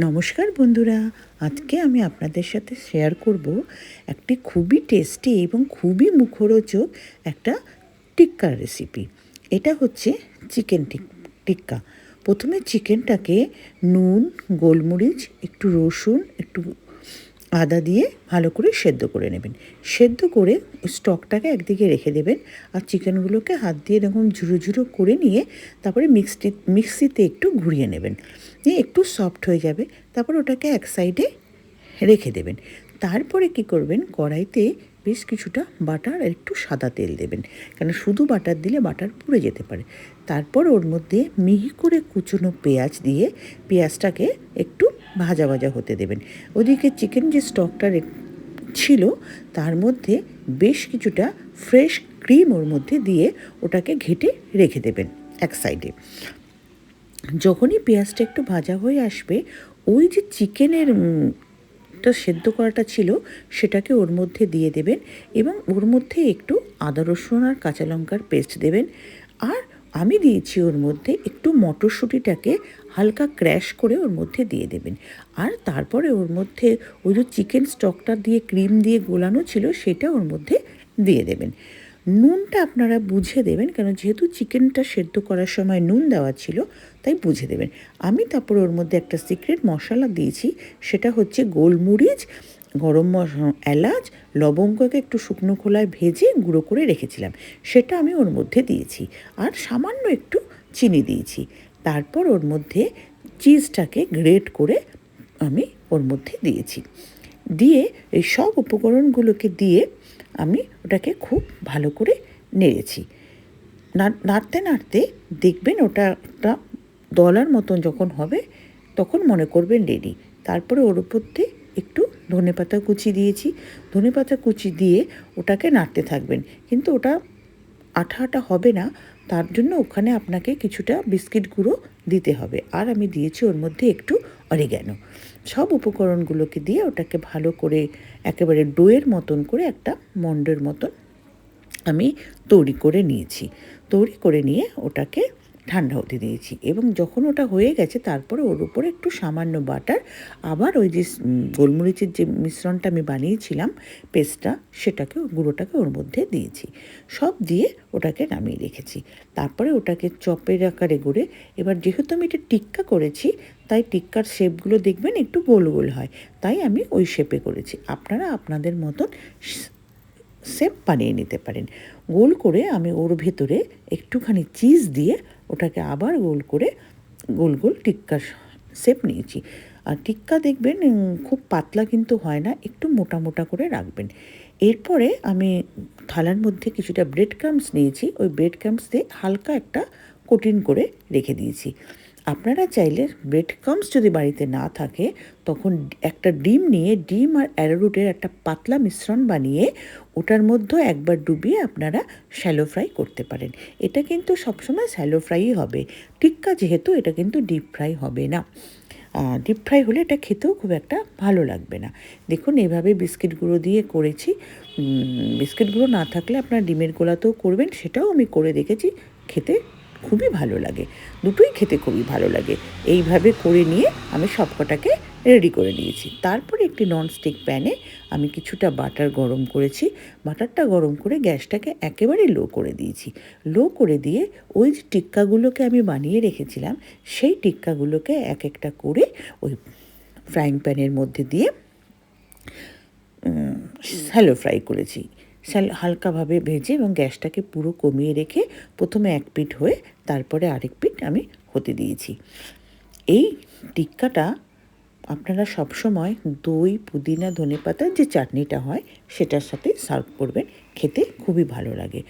নমস্কার বন্ধুরা, আজকে আমি আপনাদের সাথে শেয়ার করব একটি খুবই টেস্টি এবং খুবই মুখরোচক একটা টিক্কার রেসিপি। এটা হচ্ছে চিকেন টিক্কা। প্রথমে চিকেনটাকে নুন, গোলমরিচ, একটু রসুন, একটু আদা দিয়ে ভালো করে সেদ্ধ করে নেবেন। সেদ্ধ করে স্টকটাকে একদিকে রেখে দেবেন, আর চিকেনগুলোকে হাত দিয়ে এরকম ঝুরো ঝুরো করে নিয়ে তারপরে মিক্সিতে একটু ঘুরিয়ে নেবেন, নিয়ে একটু সফট হয়ে যাবে। তারপর ওটাকে এক সাইডে রেখে দেবেন। তারপরে কি করবেন, কড়াইতে বেশ কিছুটা বাটার আর একটু সাদা তেল দেবেন, কেন শুধু বাটার দিলে বাটার পুড়ে যেতে পারে। তারপর ওর মধ্যে মিহি করে কুচনো পেঁয়াজ দিয়ে পেঁয়াজটাকে একটু ভাজা ভাজা হতে দেবেন। ওদিকে চিকেন যে স্টকটা ছিল তার মধ্যে বেশ কিছুটা ফ্রেশ ক্রিম ওর মধ্যে দিয়ে ওটাকে ঘেটে রেখে দেবেন এক সাইডে। যখনই পেঁয়াজটা একটু ভাজা হয়ে আসবে, ওই যে চিকেনের সেদ্ধ করাটা ছিল সেটাকে ওর মধ্যে দিয়ে দেবেন, এবং ওর মধ্যে একটু আদা রসুন আর কাঁচা লঙ্কার পেস্ট দেবেন। আর আমি দিয়েছি ওর মধ্যে একটু মটরশুঁটিটাকে হালকা ক্র্যাশ করে ওর মধ্যে দিয়ে দেবেন। আর তারপরে ওর মধ্যে ওই যে চিকেন স্টকটা দিয়ে ক্রিম দিয়ে গোলানো ছিল সেটা ওর মধ্যে দিয়ে দেবেন। নুনটা আপনারা বুঝে দেবেন, কেন যেহেতু চিকেনটা সেদ্ধ করার সময় নুন দেওয়া ছিল, তাই বুঝে দেবেন। আমি তারপরে ওর মধ্যে একটা সিক্রেট মশলা দিয়েছি, সেটা হচ্ছে গোলমরিচ, গরম এলাচ, লবঙ্গকে একটু শুকনো খোলায় ভেজে গুঁড়ো করে রেখেছিলাম, সেটা আমি ওর মধ্যে দিয়েছি। আর সামান্য একটু চিনি দিয়েছি। তারপর ওর মধ্যে চিজটাকে গ্রেট করে আমি ওর মধ্যে দিয়েছি। দিয়ে এই সব উপকরণগুলোকে দিয়ে আমি ওটাকে খুব ভালো করে নেড়েছি। নাড়তে নাড়তে দেখবেন ওটা একটা দলার মতন যখন হবে তখন মনে করবেন রেডি। তারপরে ওর উপর দিয়ে একটু ধনেপাতা কুচি দিয়েছি। ধনেপাতা কুচি দিয়ে ওটাকে নাড়তে থাকবেন, কিন্তু ওটা আঠা আঠা হবে না, তার জন্য ওখানে আপনাকে কিছুটা বিস্কিট গুঁড়ো দিতে হবে। আর আমি দিয়েছি ওর মধ্যে একটু অরিগ্যানো। সব উপকরণগুলোকে দিয়ে ওটাকে ভালো করে একেবারে ডোয়ের মতন করে একটা মন্ডের মতন আমি তৈরি করে নিয়েছি। তৈরি করে নিয়ে ওটাকে ঠান্ডা হতে দিয়েছি, এবং যখন ওটা হয়ে গেছে তারপরে ওর উপরে একটু সামান্য বাটার, আবার ওই যে গোলমরিচের যে মিশ্রণটা আমি বানিয়েছিলাম পেস্টটা, সেটাকে গুঁড়োটাকে ওর মধ্যে দিয়েছি। সব দিয়ে ওটাকে নামিয়ে রেখেছি। তারপরে ওটাকে চপের আকারে গড়ে, এবার যেহেতু আমি এটা টিক্কা করেছি তাই টিক্কার শেপগুলো দেখবেন একটু গোল গোল হয়, তাই আমি ওই শেপে করেছি। আপনারা আপনাদের মতন শেপ বানিয়ে নিতে পারেন। গোল করে আমি ওর ভেতরে একটুখানি চিজ দিয়ে ওটাকে আবার গোল করে গোল গোল টিক্কার শেপ নিয়েছি। আর টিক্কা দেখবেন খুব পাতলা কিন্তু হয় না, একটু মোটা মোটা করে রাখবেন। এরপরে আমি থালার মধ্যে কিছুটা ব্রেড ক্রাম্বস নিয়েছি, ওই ব্রেড ক্রাম্বস দিয়ে হালকা একটা কোটিং করে রেখে দিয়েছি। আপনারা চাইলে ব্রেড ক্রাম্বস যদি বাড়িতে না থাকে তখন একটা ডিম নিয়ে ডিম আর অ্যারোরুটের একটা পাতলা মিশ্রণ বানিয়ে ওটার মধ্যে একবার ডুবিয়ে আপনারা শ্যালো ফ্রাই করতে পারেন। এটা কিন্তু সবসময় শ্যালো ফ্রাইই হবে, টিক্কা যেহেতু এটা কিন্তু ডিপ ফ্রাই হবে না। ডিপ ফ্রাই হলে এটা খেতেও খুব একটা ভালো লাগবে না। দেখুন এভাবে বিস্কিট গুঁড়ো দিয়ে করেছি। বিস্কিট গুঁড়ো না থাকলে আপনার ডিমের গোলাতেও করবেন, সেটাও আমি করে দেখেছি, খেতে খুবই ভালো লাগে। দুটোই খেতে খুবই ভালো লাগে। এইভাবে করে নিয়ে আমি সবকটাকে রেডি করে নিয়েছি। তারপরে একটি ননস্টিক প্যানে আমি কিছুটা বাটার গরম করেছি। বাটারটা গরম করে গ্যাসটাকে একেবারে লো করে দিয়েছি। লো করে দিয়ে ওই যে টিক্কাগুলোকে আমি বানিয়ে রেখেছিলাম সেই টিক্কাগুলোকে এক একটা করে ওই ফ্রাইং প্যানের মধ্যে দিয়ে শ্যালো ফ্রাই করেছি। হালকাভাবে ভেজে এবং গ্যাসটাকে পুরো কমিয়ে রেখে প্রথমে এক পিঠ হয়ে তারপরে আরেক পিঠ আমি হতে দিয়েছি। এই টিক্কাটা আপনারা সবসময় দই, পুদিনা, ধনেপাতার যে চাটনিটা হয় সেটার সাথে সার্ভ করবেন, খেতে খুবই ভালো লাগে।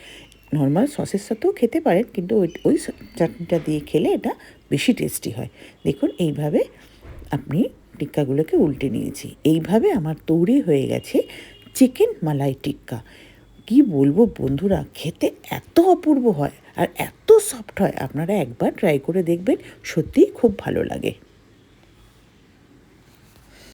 নর্মাল সসের সাথেও খেতে পারেন, কিন্তু ওই চাটনিটা দিয়ে খেলে এটা বেশি টেস্টি হয়। দেখুন এইভাবে আপনি টিক্কাগুলোকে উল্টে নিয়েছি। এইভাবে আমার তৈরি হয়ে গেছে চিকেন মালাই টিক্কা। কি বলবো বন্ধুরা, খেতে এত অপূর্ব হয় আর এত সফট হয়, আপনারা একবার ট্রাই করে দেখবেন, সত্যিই খুব ভালো লাগে।